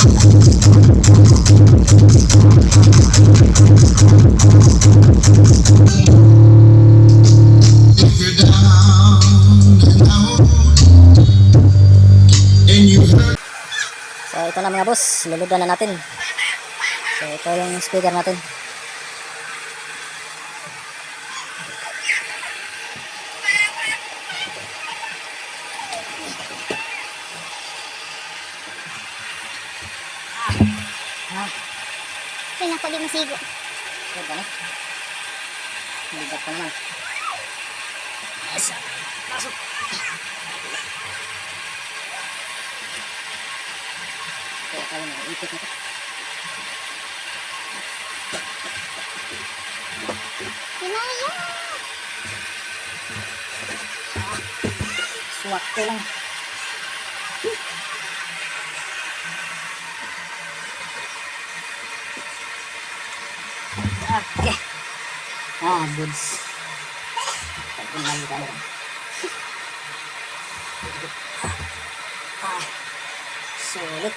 So ito na mga boss, luludan na natin. So ito yung speaker natin. Kaya ako di masigo. Ito ba na? Ligat pa naman. Yes, pasok. Kaya tayo na, ipit na ito. Kinaya! Suwak ko lang. Okay. Goods. Pagpunlan ka na. Sulit.